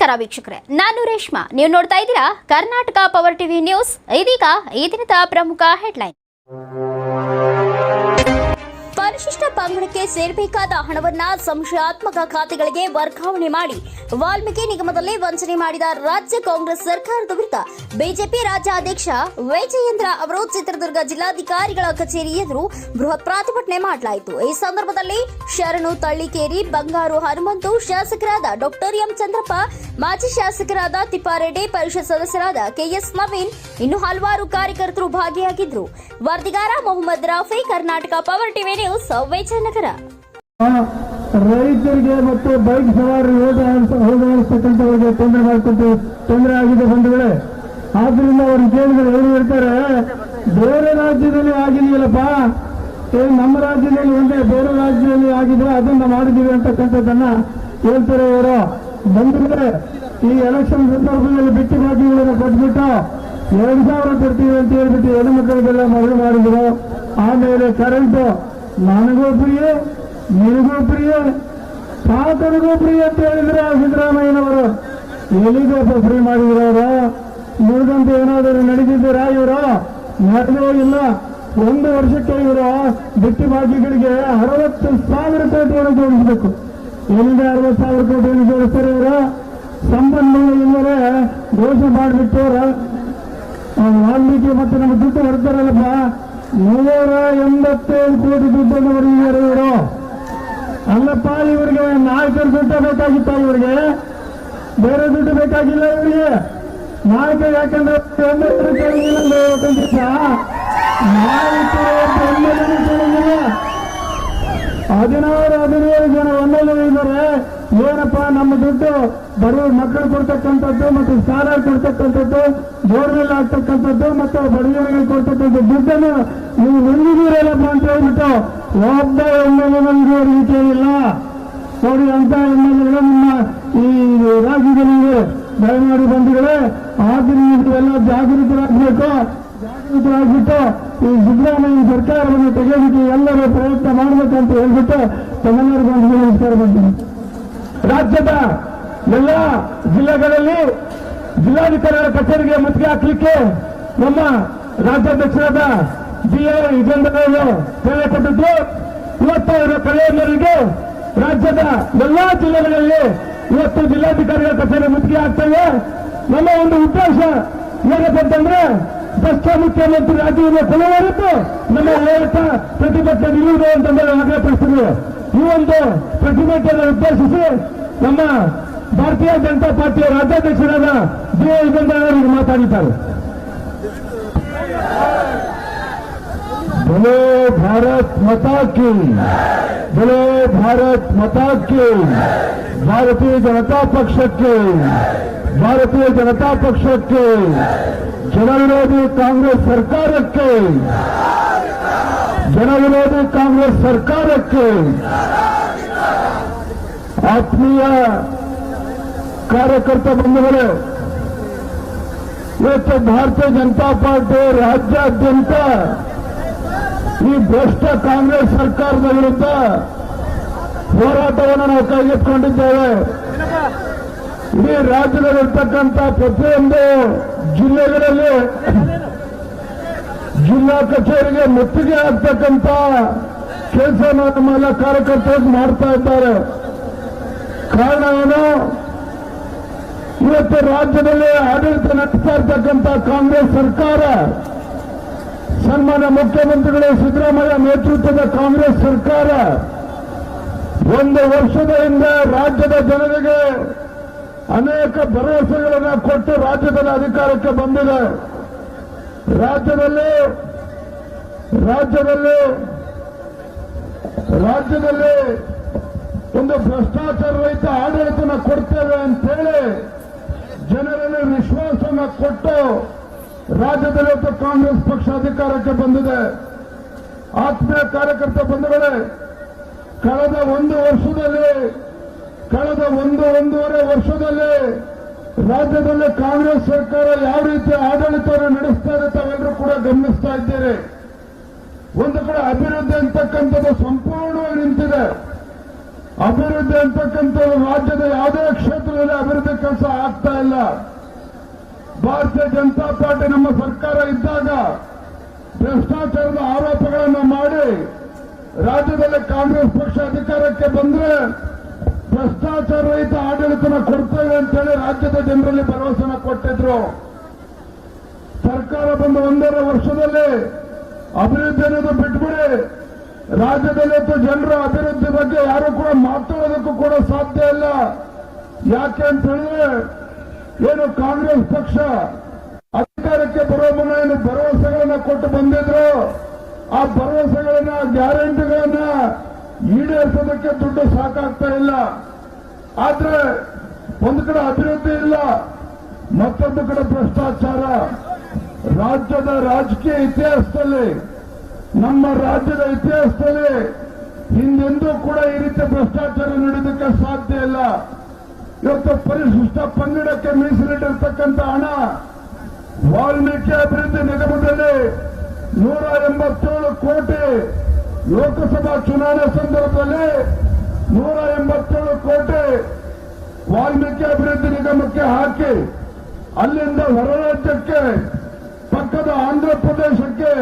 ನಮಸ್ಕಾರ ವೀಕ್ಷಕರೇ, ನಾನು ರೇಷ್ಮಾ. ನೀವು ನೋಡ್ತಾ ಇದ್ದೀರಾ ಕರ್ನಾಟಕ ಪವರ್ ಟಿವಿ ನ್ಯೂಸ್. ಇದೀಗ ಈ ದಿನದ ಪ್ರಮುಖ ಹೆಡ್ಲೈನ್. ಪರಿಶಿಷ್ಟ ಪಂಗಡಕ್ಕೆ ಸೇರಬೇಕಾದ ಹಣವನ್ನ ಸಂಶಯಾತ್ಮಕ ಖಾತೆಗಳಿಗೆ ವರ್ಗಾವಣೆ ಮಾಡಿ ವಾಲ್ಮೀಕಿ ನಿಗಮದಲ್ಲಿ ವಂಚನೆ ಮಾಡಿದ ರಾಜ್ಯ ಕಾಂಗ್ರೆಸ್ ಸರ್ಕಾರದ ವಿರುದ್ಧ ಬಿಜೆಪಿ ರಾಜ್ಯಾಧ್ಯಕ್ಷ ವಿಜಯೇಂದ್ರ ಅವರು ಚಿತ್ರದುರ್ಗ ಜಿಲ್ಲಾಧಿಕಾರಿಗಳ ಕಚೇರಿ ಎದುರು ಬೃಹತ್ ಪ್ರತಿಭಟನೆ ಮಾಡಲಾಯಿತು. ಈ ಸಂದರ್ಭದಲ್ಲಿ ಶರಣು ತಳ್ಳಿಕೇರಿ, ಬಂಗಾರು ಹನುಮಂತು, ಶಾಸಕರಾದ ಡಾಕ್ಟರ್ ಎಂ ಚಂದ್ರಪ್ಪ, ಮಾಜಿ ಶಾಸಕರಾದ ತಿಪ್ಪಾರೆಡ್ಡಿ, ಪರಿಷತ್ ಸದಸ್ಯರಾದ ಕೆಎಸ್ ನವೀನ್, ಇನ್ನು ಹಲವಾರು ಕಾರ್ಯಕರ್ತರು ಭಾಗಿಯಾಗಿದ್ದರು. ವರದಿಗಾರ Mohammed Rafi, Karnataka power TV news, Vijayanagara. ರೈತರಿಗೆ ಮತ್ತು ಬೈಕ್ ಸವಾರಿ ಹೋಗತಕ್ಕಂಥವರಿಗೆ ತೊಂದರೆ ಆಗಿದೆ ಬಂಧುಗಳೇ. ಆದ್ರಿಂದ ಅವರು ಕೇಳಿದ್ರೆ ಏನು ಹೇಳ್ತಾರೆ, ಬೇರೆ ರಾಜ್ಯದಲ್ಲಿ ಆಗಿದೆಯಲ್ಲಪ್ಪ, ನಮ್ಮ ರಾಜ್ಯದಲ್ಲಿ ಒಂದೇ, ಬೇರೆ ರಾಜ್ಯದಲ್ಲಿ ಆಗಿದ್ರೆ ಅದನ್ನ ಮಾಡಿದೀವಿ ಅಂತಕ್ಕಂಥದ್ದನ್ನ ಹೇಳ್ತಾರೆ ಇವರು. ಬಂಧುಗಳೇ, ಈ ಎಲೆಕ್ಷನ್ ಸಂದರ್ಭದಲ್ಲಿ ಬಿಟ್ಟು ಬಾಕಿಗಳನ್ನು ಕೊಟ್ಬಿಟ್ಟು 2,000 ಕೊಡ್ತೀವಿ ಅಂತ ಹೇಳ್ಬಿಟ್ಟು ಹೆಣ್ಣುಮಕ್ಕಳಿಗೆಲ್ಲ ಮದುವೆ ಮಾಡಿದ್ರು. ಆಮೇಲೆ ಕರೆಂಟು ನನಗೂ ಪ್ರಿಯ, ನಿನಗೂ ಪ್ರಿಯ, ಪಾತನಿಗೂ ಪ್ರಿಯ ಅಂತ ಹೇಳಿದ್ರೆ ಸಿದ್ದರಾಮಯ್ಯನವರು ಎಲ್ಲಿಗಪ್ಪ ಫ್ರೀ ಮಾಡಿದ್ರು ಅವರು? ಮುರಿದಂತೆ ಏನಾದರೂ ನಡೆದಿದ್ದೀರಾ ಇವರು? ನಡೆದೇ ಇಲ್ಲ. 1 ವರ್ಷಕ್ಕೆ ಇವರು ಬಿಟ್ಟು ಬಾಕಿಗಳಿಗೆ 60,000 ಕೋಟಿಯನ್ನು ಜೋಡಿಸಬೇಕು. ಎಲ್ಲಿದೆ 60,000 ಕೋಟಿಯನ್ನು ಜೋಡಿಸ್ತಾರೆ ಇವರು? ಸಂಪನ್ಮೂಲ ಇಲ್ಲದೆ ದೋಷ ಮಾಡಿಬಿಟ್ಟು ವಾಲ್ಮೀಕಿ ಮತ್ತು ನಮ್ಮ ದುಡ್ಡು ಹೊರತಾರಲ್ಲಪ್ಪ, 185 ಕೋಟಿ ದುಡ್ಡನ್ನು ಹೊರಗಿದ್ದಾರೆ ಇವರು. ಅಲ್ಲಪ್ಪ, ಇವರಿಗೆ ನಾಯಕರ ದುಡ್ಡು ಬೇಕಾಗಿತ್ತ? ಇವರಿಗೆ ಬೇರೆ ದುಡ್ಡು ಬೇಕಾಗಿಲ್ಲ ಇವರಿಗೆ. ನಾಯಕ ಯಾಕಂದ್ರೆ ನಾಯಕರು ಕೇಳಿಲ್ಲ. 16-17 ಜನ ಒಂದೊಂದು ಇದ್ದಾರೆ. ಏನಪ್ಪಾ, ನಮ್ಮ ದುಡ್ಡು ಬಡವ ಮಕ್ಕಳು ಕೊಡ್ತಕ್ಕಂಥದ್ದು ಮತ್ತು ಸಾಲ ಕೊಡ್ತಕ್ಕಂಥದ್ದು, ಬೋರ್ವೆಲ್ ಆಗ್ತಕ್ಕಂಥದ್ದು ಮತ್ತು ಬಡವರಿಗೆ ಕೊಡ್ತಕ್ಕಂಥ ದುಡ್ಡನ್ನು ನೀವು ಹೊಂದಿದ್ದೀರಲ್ಲಪ್ಪ ಅಂತ ಹೇಳ್ಬಿಟ್ಟು ಒಬ್ಬ ಎಮ್ಮೆಲ್ಲೆ ನಮಗೆ ಕೇಳಿಲ್ಲ ನೋಡಿ. ಅಂತ ಎಮ್ಮೆಲ್ಲೆಗಳು ನಿಮ್ಮ ಈ ರಾಜ್ಯದಲ್ಲಿ ದಯಮಾಡಿ ಬಂಧುಗಳೇ, ಆದ್ದರಿಂದ ಎಲ್ಲ ಜಾಗೃತರಾಗಬೇಕು. ಜಾಗೃತರಾಗ್ಬಿಟ್ಟು ಈ ಸಿದ್ದರಾಮಯ್ಯ ಸರ್ಕಾರವನ್ನು ತೆಗೆಯೋದಕ್ಕೆ ಎಲ್ಲರೂ ಪ್ರಯತ್ನ ಮಾಡಬೇಕಂತ ಹೇಳ್ಬಿಟ್ಟು ತಮ್ಮೆಲ್ಲರಿಗೂ ನಮಸ್ಕಾರ ಮಾಡ್ತೀನಿ. ರಾಜ್ಯದ ಎಲ್ಲ ಜಿಲ್ಲೆಗಳಲ್ಲಿ ಜಿಲ್ಲಾಧಿಕಾರಿಗಳ ಕಚೇರಿಗೆ ಮುತ್ತಿಗೆ ಹಾಕಲಿಕ್ಕೆ ನಮ್ಮ ರಾಜ್ಯಾಧ್ಯಕ್ಷರಾದ BA ವಿಜೇಂದ್ರ ಕರೆ ಕೊಟ್ಟಿದ್ದು. ಇವತ್ತು ಅವರ ಕರೆಯ ಮೇರೆಗೆ ರಾಜ್ಯದ ಎಲ್ಲಾ ಜಿಲ್ಲೆಗಳಲ್ಲಿ ಇವತ್ತು ಜಿಲ್ಲಾಧಿಕಾರಿಗಳ ಕಚೇರಿ ಮುತ್ತಿಗೆ ಹಾಕ್ತೇವೆ. ನಮ್ಮ ಒಂದು ಉದ್ದೇಶ ಏನಪ್ಪ ಅಂತಂದ್ರೆ, ಭ್ರಷ್ಟ ಮುಖ್ಯಮಂತ್ರಿ ರಾಜ್ಯವನ್ನು ಕೊನೆವರೆಗೂ ನಮ್ಮ ಹೋರಾಟ ಪ್ರತಿಭಟನೆ ನಿಲ್ಲುವುದು ಅಂತಂದ್ರೆ ಆಗ್ರಹಿಸುತ್ತೇವೆ. ಈ ಒಂದು ಪ್ರತಿಭಟನೆ ಉದ್ದೇಶಿಸಿ ನಮ್ಮ ಭಾರತೀಯ ಜನತಾ ಪಾರ್ಟಿಯ ರಾಜ್ಯಾಧ್ಯಕ್ಷರಾದ BA ವಿಜೇಂದ್ರ ಅವರಿಗೆ ಮಾತಾಡಿದ್ದಾರೆ. बोलो भारत माता की, बोलो भारत माता की, भारतीय जनता पक्षಕ್ಕೆ, ಭಾರತೀಯ ಜನತಾ ಪಕ್ಷಕ್ಕೆ, ಜನವಿರೋಧಿ ಕಾಂಗ್ರೆಸ್ ಸರ್ಕಾರಕ್ಕೆ, ಜನವಿರೋಧಿ ಕಾಂಗ್ರೆಸ್ ಸರ್ಕಾರಕ್ಕೆ, ಆತ್ಮೀಯ ಕಾರ್ಯಕರ್ತ ಬಂಧುಗಳೇ, ಇವತ್ತು ಭಾರತೀಯ ಜನತಾ ಪಾರ್ಟಿ ರಾಜ್ಯಾದ್ಯಂತ ಈ ಭ್ರಷ್ಟ ಕಾಂಗ್ರೆಸ್ ಸರ್ಕಾರದ ವಿರುದ್ಧ ಹೋರಾಟವನ್ನು ನಾವು ಕೈಗೆತ್ತಿಕೊಂಡಿದ್ದೇವೆ. ಇಡೀ ರಾಜ್ಯದಲ್ಲಿರ್ತಕ್ಕಂಥ ಪ್ರತಿಯೊಂದು ಜಿಲ್ಲೆಗಳಲ್ಲಿ ಜಿಲ್ಲಾ ಕಚೇರಿಗೆ ಮುತ್ತಿಗೆ ಆಗ್ತಕ್ಕಂಥ ಕೆಲಸ ನಮ್ಮೆಲ್ಲ ಕಾರ್ಯಕರ್ತರು ಮಾಡ್ತಾ ಇದ್ದಾರೆ. ಕಾರಣ ಏನು? ಇವತ್ತು ರಾಜ್ಯದಲ್ಲಿ ಆಡಳಿತ ನಡೆಸ್ತಾ ಇರ್ತಕ್ಕಂಥ ಕಾಂಗ್ರೆಸ್ ಸರ್ಕಾರ, ಸನ್ಮಾನ್ಯ ಮುಖ್ಯಮಂತ್ರಿಗಳು ಸಿದ್ದರಾಮಯ್ಯ ನೇತೃತ್ವದ ಕಾಂಗ್ರೆಸ್ ಸರ್ಕಾರ 1 ವರ್ಷದ ಹಿಂದೆ ರಾಜ್ಯದ ಜನರಿಗೆ ಅನೇಕ ಭರವಸೆಗಳನ್ನು ಕೊಟ್ಟು ರಾಜ್ಯದಲ್ಲಿ ಅಧಿಕಾರಕ್ಕೆ ಬಂದಿದೆ. ರಾಜ್ಯದಲ್ಲಿ ಒಂದು ಭ್ರಷ್ಟಾಚಾರ ರಹಿತ ಆಡಳಿತನ ಕೊಡ್ತೇವೆ ಅಂತೇಳಿ ಜನರಲ್ಲಿ ವಿಶ್ವಾಸವನ್ನು ಕೊಟ್ಟು ರಾಜ್ಯದಲ್ಲಿ ಕಾಂಗ್ರೆಸ್ ಪಕ್ಷ ಅಧಿಕಾರಕ್ಕೆ ಬಂದಿದೆ. ಆತ್ಮೀಯ ಕಾರ್ಯಕರ್ತ ಬಂಧುಗಳೇ, ಕಳೆದ 1-1.5 ವರ್ಷದಲ್ಲಿ ರಾಜ್ಯದಲ್ಲಿ ಕಾಂಗ್ರೆಸ್ ಸರ್ಕಾರ ಯಾವ ರೀತಿ ಆಡಳಿತವನ್ನು ನಡೆಸ್ತಾ ಇದೆ ತಾವೆಲ್ಲರೂ ಕೂಡ ಗಮನಿಸ್ತಾ ಇದ್ದೀರಿ. ಒಂದು ಕಡೆ ಅಭಿವೃದ್ಧಿ ಅಂತಕ್ಕಂಥದ್ದು ಸಂಪೂರ್ಣವಾಗಿ ನಿಂತಿದೆ. ಅಭಿವೃದ್ಧಿ ಅಂತಕ್ಕಂಥದ್ದು ರಾಜ್ಯದ ಯಾವುದೇ ಕ್ಷೇತ್ರದಲ್ಲಿ ಅಭಿವೃದ್ಧಿ ಕೆಲಸ ಆಗ್ತಾ ಇಲ್ಲ. ಭಾರತೀಯ ಜನತಾ ಪಾರ್ಟಿ ನಮ್ಮ ಸರ್ಕಾರ ಇದ್ದಾಗ ಭ್ರಷ್ಟಾಚಾರದ ಆರೋಪಗಳನ್ನು ಮಾಡಿ ರಾಜ್ಯದಲ್ಲಿ ಕಾಂಗ್ರೆಸ್ ಪಕ್ಷ ಅಧಿಕಾರಕ್ಕೆ ಬಂದ್ರೆ ಭ್ರಷ್ಟಾಚಾರ ರಹಿತ ಆಡಳಿತನ ಕೊಡ್ತೇವೆ ಅಂತೇಳಿ ರಾಜ್ಯದ ಜನರಲ್ಲಿ ಭರವಸೆನ ಕೊಟ್ಟಿದ್ರು. ಸರ್ಕಾರ ಬಂದ 1.5 ವರ್ಷದಲ್ಲಿ ಅಭಿವೃದ್ಧಿ ಅನ್ನೋದು ಬಿಟ್ಬಿಡಿ, ರಾಜ್ಯದಲ್ಲಿ ಜನರ ಅಭಿವೃದ್ಧಿ ಬಗ್ಗೆ ಯಾರು ಕೂಡ ಮಾತಾಡೋದಕ್ಕೂ ಕೂಡ ಸಾಧ್ಯ ಇಲ್ಲ. ಯಾಕೆ ಅಂತ ಹೇಳಿದ್ರೆ ಏನು ಕಾಂಗ್ರೆಸ್ ಪಕ್ಷ ಅಧಿಕಾರಕ್ಕೆ ಬರುವ ಮುನ್ನ ಏನು ಭರವಸೆಗಳನ್ನ ಕೊಟ್ಟು ಬಂದಿದ್ರು, ಆ ಭರವಸೆಗಳನ್ನ ಗ್ಯಾರಂಟಿಗಳನ್ನ ಈಡೇರಿಸೋದಕ್ಕೆ ದುಡ್ಡು ಸಾಕಾಗ್ತಾ ಇಲ್ಲ. ಆದ್ರೆ ಒಂದು ಕಡೆ ಅಭಿವೃದ್ಧಿ ಇಲ್ಲ, ಮತ್ತೊಂದು ಕಡೆ ಭ್ರಷ್ಟಾಚಾರ. ರಾಜ್ಯದ ರಾಜಕೀಯ ಇತಿಹಾಸದಲ್ಲಿ, ನಮ್ಮ ರಾಜ್ಯದ ಇತಿಹಾಸದಲ್ಲಿ ಹಿಂದೆಂದೂ ಕೂಡ ಈ ರೀತಿ ಭ್ರಷ್ಟಾಚಾರ ನಡೆಯೋದಕ್ಕೆ ಸಾಧ್ಯ ಇಲ್ಲ. ಇವತ್ತು ಪರಿಶಿಷ್ಟ ಪಂಗಡಕ್ಕೆ ಮೀಸಲಿಟ್ಟಿರ್ತಕ್ಕಂಥ ಹಣ ವಾಲ್ಮೀಕಿ ಅಭಿವೃದ್ಧಿ ನಿಗಮದಲ್ಲಿ 187 ಕೋಟಿ, ಲೋಕಸಭಾ ಚುನಾವಣೆ ಸಂದರ್ಭದಲ್ಲಿ 187 ಕೋಟಿ ವಾಲ್ಮೀಕಿ ಅಭಿವೃದ್ಧಿ ನಿಗಮಕ್ಕೆ ಹಾಕಿ ಅಲ್ಲಿಂದ ಹೊರ ರಾಜ್ಯಕ್ಕೆ ಪಕ್ಕದ ಆಂಧ್ರ ಪ್ರದೇಶಕ್ಕೆ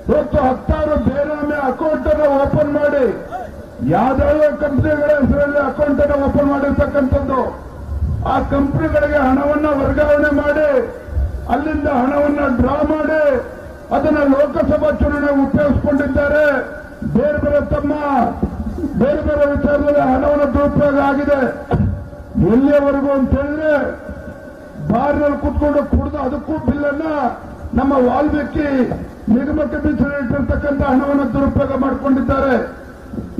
ಇವತ್ತು 10 ಬೇನಾಮಿ ಅಕೌಂಟ್ ಅನ್ನು ಓಪನ್ ಮಾಡಿ ಯಾವ್ದಾವ ಕಂಪನಿಗಳ ಹೆಸರಲ್ಲಿ ಅಕೌಂಟ್ ಅನ್ನು ಓಪನ್ ಮಾಡಿರ್ತಕ್ಕಂಥದ್ದು, ಆ ಕಂಪನಿಗಳಿಗೆ ಹಣವನ್ನ ವರ್ಗಾವಣೆ ಮಾಡಿ ಅಲ್ಲಿಂದ ಹಣವನ್ನ ಡ್ರಾ ಮಾಡಿ ಅದನ್ನ ಲೋಕಸಭಾ ಚುನಾವಣೆ ಉಪಯೋಗಿಸಿಕೊಂಡಿದ್ದಾರೆ. ಬೇರೆ ಬೇರೆ ವಿಚಾರದಲ್ಲಿ ಹಣವನ್ನು ದುರುಪಯೋಗ ಆಗಿದೆ. ಎಲ್ಲಿಯವರೆಗೂ ಅಂತ ಹೇಳಿದ್ರೆ ಬಾರ್ನಲ್ಲಿ ಕೂತ್ಕೊಂಡು ಕುಡಿದು ಅದಕ್ಕೂ ಬಿಲ್ಲನ್ನ ನಮ್ಮ ವಾಲ್ಮೀಕಿ ನಿಗಮಕ್ಕೆ ಮೀಸಲಿಟ್ಟಿರ್ತಕ್ಕಂಥ ಹಣವನ್ನು ದುರುಪಯೋಗ ಮಾಡಿಕೊಂಡಿದ್ದಾರೆ.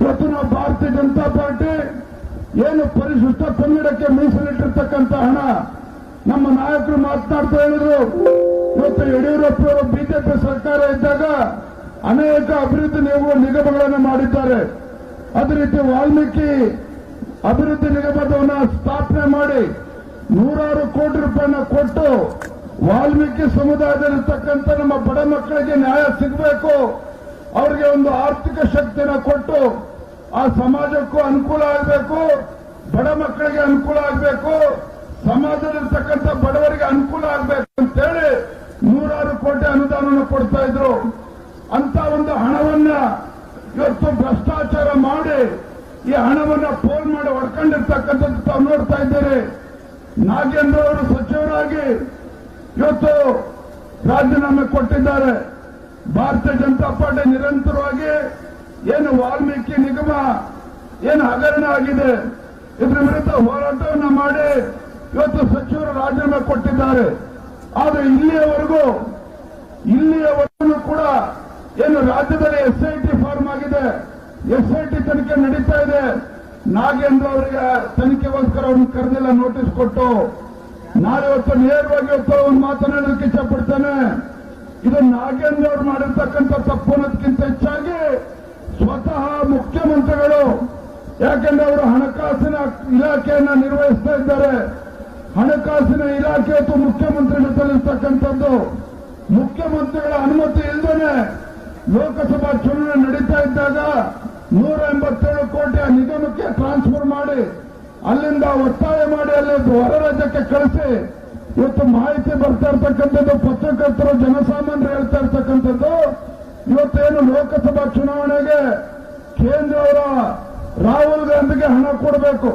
ಇವತ್ತು ನಾವು ಭಾರತೀಯ ಜನತಾ ಪಾರ್ಟಿ ಏನು ಪರಿಶಿಷ್ಟ ಪಂಗಡಕ್ಕೆ ಮೀಸಲಿಟ್ಟಿರ್ತಕ್ಕಂಥ ಹಣ ನಮ್ಮ ನಾಯಕರು ಮಾತನಾಡ್ತಾ ಹೇಳಿದ್ರು. ಇವತ್ತು ಯಡಿಯೂರಪ್ಪನವರು ಬಿಜೆಪಿ ಸರ್ಕಾರ ಇದ್ದಾಗ ಅನೇಕ ಅಭಿವೃದ್ಧಿ ನಿಗಮಗಳನ್ನು ಮಾಡಿದ್ದಾರೆ. ಅದೇ ರೀತಿ ವಾಲ್ಮೀಕಿ ಅಭಿವೃದ್ಧಿ ನಿಗಮದವನ್ನ ಸ್ಥಾಪನೆ ಮಾಡಿ 100 ಕೋಟಿ ರೂಪಾಯಿನ ಕೊಟ್ಟು ವಾಲ್ಮೀಕಿ ಸಮುದಾಯದಲ್ಲಿರ್ತಕ್ಕಂಥ ನಮ್ಮ ಬಡ ಮಕ್ಕಳಿಗೆ ನ್ಯಾಯ ಸಿಗಬೇಕು, ಅವರಿಗೆ ಒಂದು ಆರ್ಥಿಕ ಶಕ್ತಿನ ಕೊಟ್ಟು ಆ ಸಮಾಜಕ್ಕೂ ಅನುಕೂಲ ಆಗಬೇಕು, ಬಡ ಮಕ್ಕಳಿಗೆ ಅನುಕೂಲ ಆಗಬೇಕು, ಸಮಾಜದಲ್ಲಿರ್ತಕ್ಕಂಥ ಬಡವರಿಗೆ ಅನುಕೂಲ ಆಗಬೇಕು ಅಂತೇಳಿ 100 ಕೋಟಿ ಅನುದಾನವನ್ನು ಕೊಡ್ತಾ ಇದ್ರು. ಅಂತ ಒಂದು ಹಣವನ್ನ ಇವತ್ತು ಭ್ರಷ್ಟಾಚಾರ ಮಾಡಿ ಈ ಹಣವನ್ನ ಪೋಲ್ ಮಾಡಿ ಹೊಡ್ಕೊಂಡಿರ್ತಕ್ಕಂಥದ್ದು ತಾವು ನೋಡ್ತಾ ಇದ್ದೀರಿ. ನಾಗೇಂದ್ರ ಅವರು ಸಚಿವರಾಗಿ ಇವತ್ತು ರಾಜೀನಾಮೆ ಕೊಟ್ಟಿದ್ದಾರೆ. ಭಾರತೀಯ ಜನತಾ ಪಾರ್ಟಿ ನಿರಂತರವಾಗಿ ಏನು ವಾಲ್ಮೀಕಿ ನಿಗಮ ಏನು ಹಗರಣ ಆಗಿದೆ ಇದರ ವಿರುದ್ಧ ಹೋರಾಟವನ್ನು ಮಾಡಿ ಇವತ್ತು ಸಚಿವರು ರಾಜೀನಾಮೆ ಕೊಟ್ಟಿದ್ದಾರೆ. ಆದರೆ ಇಲ್ಲಿಯವರೆಗೂ ಕೂಡ ಏನು ರಾಜ್ಯದಲ್ಲಿ ಎಸ್ಐಟಿ ಫಾರ್ಮ್ ಆಗಿದೆ, ಎಸ್ಐಟಿ ತನಿಖೆ ನಡೀತಾ ಇದೆ. ನಾಗೇಂದ್ರ ಅವರಿಗೆ ತನಿಖೆಗೋಸ್ಕರ ಅವ್ರನ್ನ ಕರೆದಿಲ್ಲ, ನೋಟಿಸ್ ಕೊಟ್ಟು. ನಾಳೆ ಇವತ್ತು ನೇರವಾಗಿ ಇವತ್ತು ಒಂದು ಮಾತನಾಡೋದಕ್ಕೆ ಇಷ್ಟಪಡ್ತೇನೆ. ಇದು ನಾಗೇಂದ್ರ ಅವರು ಮಾಡಿರ್ತಕ್ಕಂಥ ತಪ್ಪು ಅನ್ನೋದಕ್ಕಿಂತ ಹೆಚ್ಚಾಗಿ ಸ್ವತಃ ಮುಖ್ಯಮಂತ್ರಿಗಳು, ಯಾಕೆಂದ್ರೆ ಅವರು ಹಣಕಾಸಿನ ಇಲಾಖೆಯನ್ನ ನಿರ್ವಹಿಸ್ತಾ ಇದ್ದಾರೆ. ಹಣಕಾಸಿನ ಇಲಾಖೆ ಇವತ್ತು ಮುಖ್ಯಮಂತ್ರಿ ಜೊತೆಲಿರ್ತಕ್ಕಂಥದ್ದು. ಮುಖ್ಯಮಂತ್ರಿಗಳ ಅನುಮತಿ ಇಲ್ಲದೇನೆ ಲೋಕಸಭಾ ಚುನಾವಣೆ ನಡೀತಾ ಇದ್ದಾಗ 187 ಕೋಟಿ ಆ ನಿಗಮಕ್ಕೆ ಟ್ರಾನ್ಸ್ಫರ್ ಮಾಡಿ ಅಲ್ಲಿಂದ ಒತ್ತಾಯ ಮಾಡಿ ಅಲ್ಲಿ ಹೊರ ರಾಜ್ಯಕ್ಕೆ ಕಳಿಸಿ ಇವತ್ತು ಮಾಹಿತಿ ಬರ್ತಾ ಇರ್ತಕ್ಕಂಥದ್ದು, ಪತ್ರಕರ್ತರು ಜನಸಾಮಾನ್ಯರು ಹೇಳ್ತಾ ಇರ್ತಕ್ಕಂಥದ್ದು, ಇವತ್ತೇನು ಲೋಕಸಭಾ ಚುನಾವಣೆಗೆ ಕೇಂದ್ರ ಅವರ ರಾಹುಲ್ ಗಾಂಧಿಗೆ ಹಣ ಕೊಡಬೇಕು,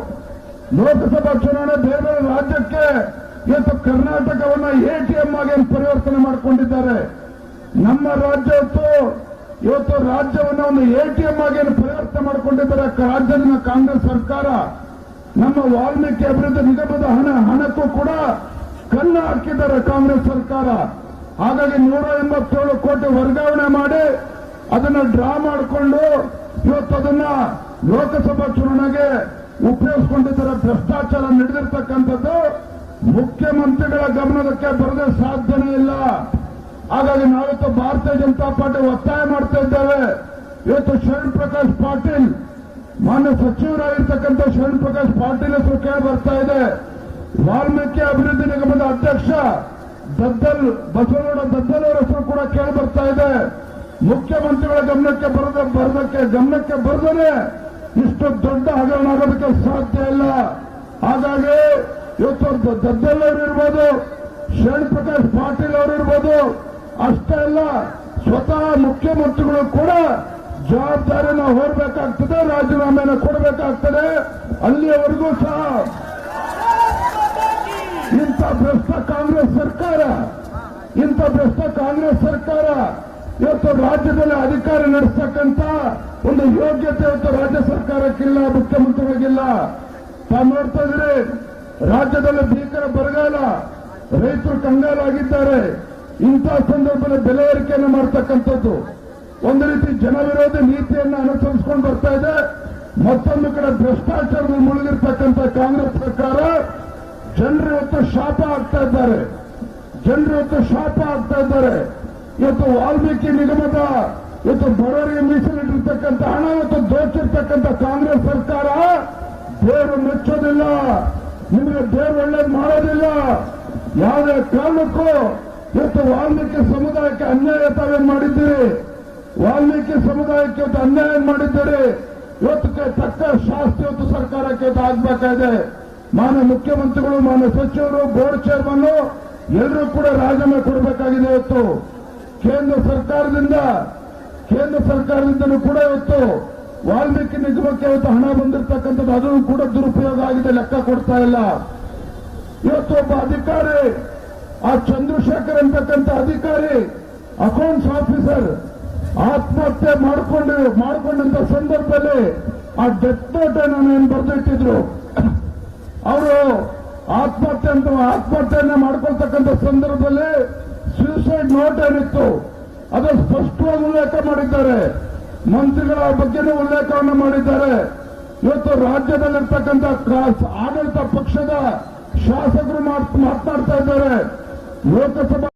ಲೋಕಸಭಾ ಚುನಾವಣೆ ಬೇರೆ ಬೇರೆ ರಾಜ್ಯಕ್ಕೆ ಇವತ್ತು ಕರ್ನಾಟಕವನ್ನ ಎಟಿಎಂ ಆಗಿ ಪರಿವರ್ತನೆ ಮಾಡಿಕೊಂಡಿದ್ದಾರೆ. ನಮ್ಮ ರಾಜ್ಯ ಇವತ್ತು ರಾಜ್ಯವನ್ನ ಒಂದು ಎಟಿಎಂ ಆಗಿ ಪರಿವರ್ತನೆ ಮಾಡಿಕೊಂಡಿದ್ದಾರೆ ರಾಜ್ಯದ ಕಾಂಗ್ರೆಸ್ ಸರ್ಕಾರ. ನಮ್ಮ ವಾಲ್ಮೀಕಿ ಅಭಿವೃದ್ಧಿ ನಿಗಮದ ಹಣಕ್ಕೂ ಕೂಡ ಕಣ್ಣು ಹಾಕಿದ್ದಾರೆ ಕಾಂಗ್ರೆಸ್ ಸರ್ಕಾರ. ಹಾಗಾಗಿ 187 ಕೋಟಿ ವರ್ಗಾವಣೆ ಮಾಡಿ ಅದನ್ನ ಡ್ರಾ ಮಾಡಿಕೊಂಡು ಇವತ್ತು ಅದನ್ನ ಲೋಕಸಭಾ ಚುನಾವಣೆಗೆ ಉಪಯೋಗಿಸಿಕೊಂಡಿದ್ದಾರೆ. ಭ್ರಷ್ಟಾಚಾರ ನಡೆದಿರ್ತಕ್ಕಂಥದ್ದು ಮುಖ್ಯಮಂತ್ರಿಗಳ ಗಮನಕ್ಕೆ ಬರದೆ ಸಾಧ್ಯನೇ ಇಲ್ಲ. ಹಾಗಾಗಿ ನಾವಿತ್ತು ಭಾರತೀಯ ಜನತಾ ಪಾರ್ಟಿ ಒತ್ತಾಯ ಮಾಡ್ತಾ ಇದ್ದೇವೆ. ಇವತ್ತು ಶರಣ್ ಪ್ರಕಾಶ್ ಪಾಟೀಲ್, ಮಾನ್ಯ ಸಚಿವರಾಗಿರ್ತಕ್ಕಂಥ ಶರಣ್ ಪ್ರಕಾಶ್ ಪಾಟೀಲ್ ಹೆಸರು ಕೇಳಿ ಬರ್ತಾ ಇದೆ. ವಾಲ್ಮೀಕಿ ಅಭಿವೃದ್ಧಿ ನಿಗಮದ ಅಧ್ಯಕ್ಷ ಬಸವನಗೌಡ ದದ್ದಲ್ ಅವರ ಹೆಸರು ಕೂಡ ಕೇಳಿ ಬರ್ತಾ ಇದೆ. ಮುಖ್ಯಮಂತ್ರಿಗಳ ಗಮನಕ್ಕೆ ಬರದೇ ಇಷ್ಟು ದೊಡ್ಡ ಹಗರಣ ಆಗೋದಕ್ಕೆ ಸಾಧ್ಯ ಇಲ್ಲ. ಹಾಗಾಗಿ ಇವತ್ತು ದದ್ದಲ್ ಅವರು ಇರ್ಬೋದು, ಶರಣ್ ಪ್ರಕಾಶ್ ಪಾಟೀಲ್ ಅವರು ಇರ್ಬೋದು, ಅಷ್ಟೇ ಅಲ್ಲ ಸ್ವತಃ ಮುಖ್ಯಮಂತ್ರಿಗಳು ಕೂಡ ಜವಾಬ್ದಾರಿನ ಹೊರಬೇಕಾಗ್ತದೆ, ರಾಜೀನಾಮೆನ ಕೊಡಬೇಕಾಗ್ತದೆ. ಅಲ್ಲಿಯವರೆಗೂ ಸಹ ಇಂಥ ಭ್ರಷ್ಟ ಕಾಂಗ್ರೆಸ್ ಸರ್ಕಾರ ಇವತ್ತು ರಾಜ್ಯದಲ್ಲಿ ಅಧಿಕಾರ ನಡೆಸ್ತಕ್ಕಂಥ ಒಂದು ಯೋಗ್ಯತೆ ಇವತ್ತು ರಾಜ್ಯ ಸರ್ಕಾರಕ್ಕಿಲ್ಲ, ಮುಖ್ಯಮಂತ್ರಿಗಳಿಗಿಲ್ಲ. ತಾವು ನೋಡ್ತಾ ಇದ್ರಿ, ರಾಜ್ಯದಲ್ಲಿ ಭೀಕರ ಬರಗಾಲ, ರೈತರು ಕಂಗಾಲಾಗಿದ್ದಾರೆ. ಇಂಥ ಸಂದರ್ಭದಲ್ಲಿ ಬೆಲೆ ಏರಿಕೆಯನ್ನು ಮಾಡತಕ್ಕಂಥದ್ದು ಒಂದು ರೀತಿ ಜನವಿರೋಧಿ ನೀತಿಯನ್ನು ಅನುಸರಿಸಿಕೊಂಡು ಬರ್ತಾ ಇದೆ. ಮತ್ತೊಂದು ಕಡೆ ಭ್ರಷ್ಟಾಚಾರದಲ್ಲಿ ಮುಳುಗಿರ್ತಕ್ಕಂಥ ಕಾಂಗ್ರೆಸ್ ಸರ್ಕಾರ ಜನರು ಇವತ್ತು ಶಾಪ ಆಗ್ತಾ ಇದ್ದಾರೆ. ಇವತ್ತು ವಾಲ್ಮೀಕಿ ನಿಗಮದ ಇವತ್ತು ಬಡವರಿಗೆ ಮೀಸಲಿಟ್ಟಿರ್ತಕ್ಕಂಥ ಹಣ ಇವತ್ತು ದೋಚಿರ್ತಕ್ಕಂಥ ಕಾಂಗ್ರೆಸ್ ಸರ್ಕಾರ ದೇವರು ಮೆಚ್ಚೋದಿಲ್ಲ, ನಿಮಗೆ ದೇವರು ಒಳ್ಳೇದು ಮಾಡೋದಿಲ್ಲ. ಯಾವುದೇ ಕಾರಣಕ್ಕೂ ಇವತ್ತು ವಾಲ್ಮೀಕಿ ಸಮುದಾಯಕ್ಕೆ ಅನ್ಯಾಯ ತಾವೇನು ಮಾಡಿದ್ದೀರಿ, ವಾಲ್ಮೀಕಿ ಸಮುದಾಯಕ್ಕೆ ಇವತ್ತು ಅನ್ಯಾಯ ಮಾಡಿದ್ದೀರಿ. ಇವತ್ತಕ್ಕೆ ತಕ್ಕ ಶಾಸ್ತಿ ಇವತ್ತು ಸರ್ಕಾರಕ್ಕೆ ಇವತ್ತು ಆಗ್ಬೇಕಾಗಿದೆ. ಮಾನ್ಯ ಮುಖ್ಯಮಂತ್ರಿಗಳು, ಮಾನ್ಯ ಸಚಿವರು, ಬೋರ್ಡ್ ಚೇರ್ಮನ್ ಎಲ್ಲರೂ ಕೂಡ ರಾಜೀನಾಮೆ ಕೊಡಬೇಕಾಗಿದೆ. ಇವತ್ತು ಕೇಂದ್ರ ಸರ್ಕಾರದಿಂದಲೂ ಕೂಡ ಇವತ್ತು ವಾಲ್ಮೀಕಿ ನಿಗಮಕ್ಕೆ ಇವತ್ತು ಹಣ ಬಂದಿರತಕ್ಕಂಥದ್ದು ಅದನ್ನು ಕೂಡ ದುರುಪಯೋಗ ಆಗಿದೆ, ಲೆಕ್ಕ ಕೊಡ್ತಾ ಇಲ್ಲ. ಇವತ್ತು ಒಬ್ಬ ಅಧಿಕಾರಿ, ಆ ಚಂದ್ರಶೇಖರ್ ಅಂತಕ್ಕಂಥ ಅಧಿಕಾರಿ, ಅಕೌಂಟ್ಸ್ ಆಫೀಸರ್ ಆತ್ಮಹತ್ಯೆ ಮಾಡಿಕೊಂಡಂತ ಸಂದರ್ಭದಲ್ಲಿ ಆ ಡೆತ್ ನೋಟ್ ಏನು ಬರೆದಿಟ್ಟಿದ್ರು. ಅವರು ಆತ್ಮಹತ್ಯೆಯನ್ನ ಮಾಡ್ಕೊಳ್ತಕ್ಕಂಥ ಸಂದರ್ಭದಲ್ಲಿ ಸೂಸೈಡ್ ನೋಟ್ ಏನಿತ್ತು ಅದು ಸ್ಪಷ್ಟವಾಗಿ ಉಲ್ಲೇಖ ಮಾಡಿದ್ದಾರೆ. ಮಂತ್ರಿಗಳ ಬಗ್ಗೆನೂ ಉಲ್ಲೇಖವನ್ನು ಮಾಡಿದ್ದಾರೆ. ಇವತ್ತು ರಾಜ್ಯದಲ್ಲಿರ್ತಕ್ಕಂಥ ಆಡಳಿತ ಪಕ್ಷದ ಶಾಸಕರು ಮಾತನಾಡ್ತಾ ಇದ್ದಾರೆ. ಲೋಕಸಭಾ